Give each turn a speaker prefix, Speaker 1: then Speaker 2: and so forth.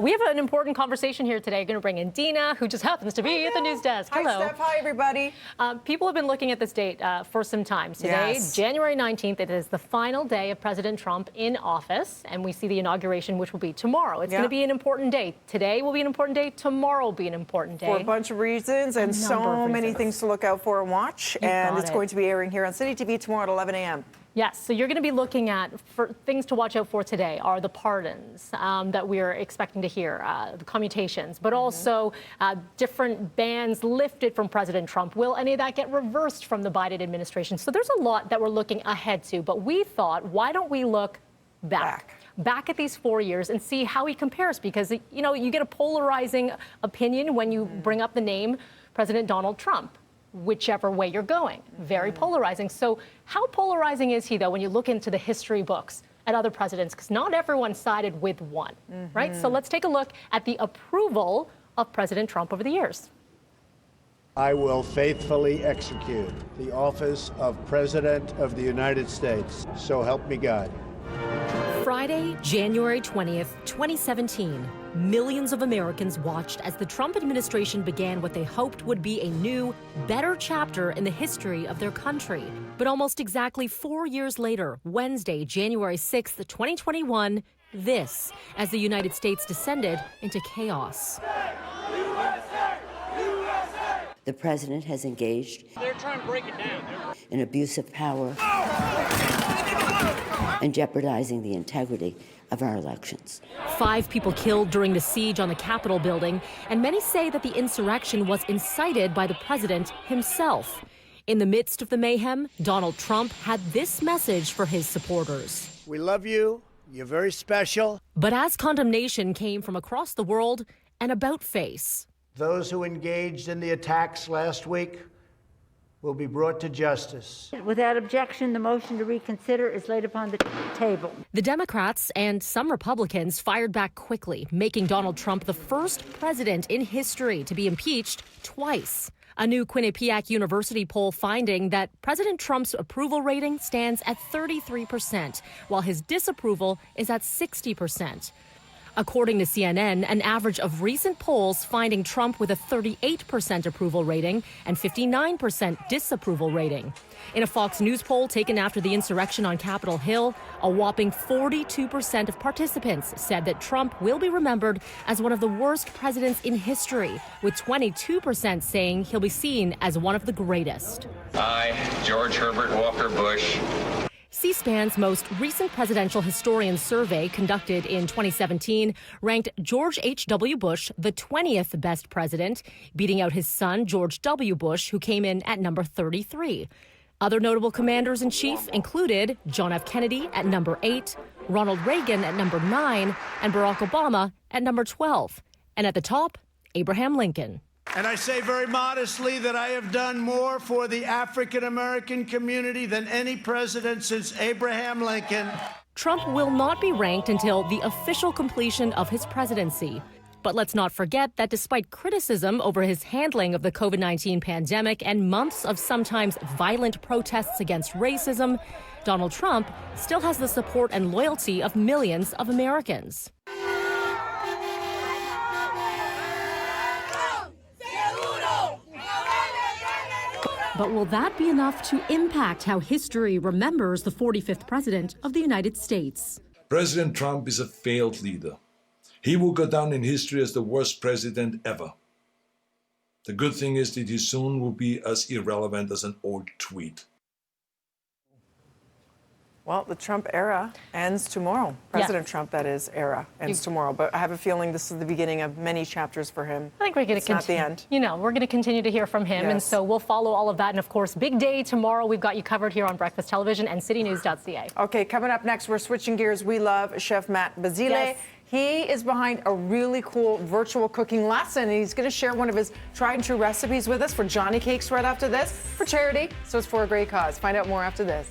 Speaker 1: We have an important conversation here today. Going to bring in Dina, who just happens to be at the news desk.
Speaker 2: Hi,
Speaker 1: Hello.
Speaker 2: Steph. Hi, everybody.
Speaker 1: People have been looking at this date for some time. Today,
Speaker 2: Yes.
Speaker 1: January 19th, it is the final day of President Trump in office, and we see the inauguration, which will be tomorrow. It's going to be an important day. Today will be an important day. Tomorrow will be an important day.
Speaker 2: For a bunch of reasons and so many things to look out for and watch. And it's going to be airing here on City TV tomorrow at 11 a.m.
Speaker 1: Yes, so you're going to be looking at things to watch out for today are the pardons that we're expecting to hear, the commutations, but also different bans lifted from President Trump. Will any of that get reversed from the Biden administration? So there's a lot that we're looking ahead to, but we thought, why don't we look back at these 4 years and see how he compares? Because, you know, you get a polarizing opinion when you bring up the name President Donald Trump, whichever way you're going. Very polarizing. So how polarizing is he, though, when you look into the history books at other presidents? Because not everyone sided with one, right? So let's take a look at the approval of President Trump over the years.
Speaker 3: I will faithfully execute the office of President of the United States. So help me God.
Speaker 4: Friday, January 20th, 2017. Millions of Americans watched as the Trump administration began what they hoped would be a new, better chapter in the history of their country. But almost exactly 4 years later, Wednesday, January 6th, 2021, this, as the United States descended into chaos.
Speaker 5: The president has engaged in abuse of power and jeopardizing the integrity of our elections.
Speaker 4: 5 people killed during the siege on the Capitol building, and many say that the insurrection was incited by the president himself. In the midst of the mayhem, Donald Trump had this message for his supporters.
Speaker 3: We love you. You're very special.
Speaker 4: But as condemnation came from across the world, an about-face.
Speaker 3: Those who engaged in the attacks last week will be brought to justice.
Speaker 6: Without objection, the motion to reconsider is laid upon the table.
Speaker 4: The Democrats and some Republicans fired back quickly, making Donald Trump the first president in history to be impeached twice. A new Quinnipiac University poll finding that President Trump's approval rating stands at 33%, while his disapproval is at 60%. According to CNN, an average of recent polls finding Trump with a 38% approval rating and 59% disapproval rating. In a Fox News poll taken after the insurrection on Capitol Hill, a whopping 42% of participants said that Trump will be remembered as one of the worst presidents in history, with 22% saying he'll be seen as one of the greatest.
Speaker 7: I, George Herbert Walker Bush.
Speaker 4: C-SPAN's most recent presidential historian survey, conducted in 2017, ranked George H.W. Bush the 20th best president, beating out his son, George W. Bush, who came in at number 33. Other notable commanders-in-chief included John F. Kennedy at number 8, Ronald Reagan at number 9, and Barack Obama at number 12. And at the top, Abraham Lincoln.
Speaker 3: And I say very modestly that I have done more for the African-American community than any president since Abraham Lincoln.
Speaker 4: Trump will not be ranked until the official completion of his presidency. But let's not forget that despite criticism over his handling of the COVID-19 pandemic and months of sometimes violent protests against racism, Donald Trump still has the support and loyalty of millions of Americans. But will that be enough to impact how history remembers the 45th president of the United States?
Speaker 8: President Trump is a failed leader. He will go down in history as the worst president ever. The good thing is that he soon will be as irrelevant as an old tweet.
Speaker 2: Well, the Trump era ends tomorrow. President Trump, that is, era ends tomorrow. But I have a feeling this is the beginning of many chapters for him.
Speaker 1: I think we're going to continue.
Speaker 2: Not the end.
Speaker 1: You know, we're going to continue to hear from him, and so we'll follow all of that. And of course, big day tomorrow. We've got you covered here on Breakfast Television and CityNews.ca.
Speaker 2: Okay, coming up next, we're switching gears. We love Chef Matt Basile.
Speaker 1: Yes.
Speaker 2: He is behind a really cool virtual cooking lesson. He's going to share one of his tried and true recipes with us for Johnny Cakes right after this, for charity. So it's for a great cause. Find out more after this.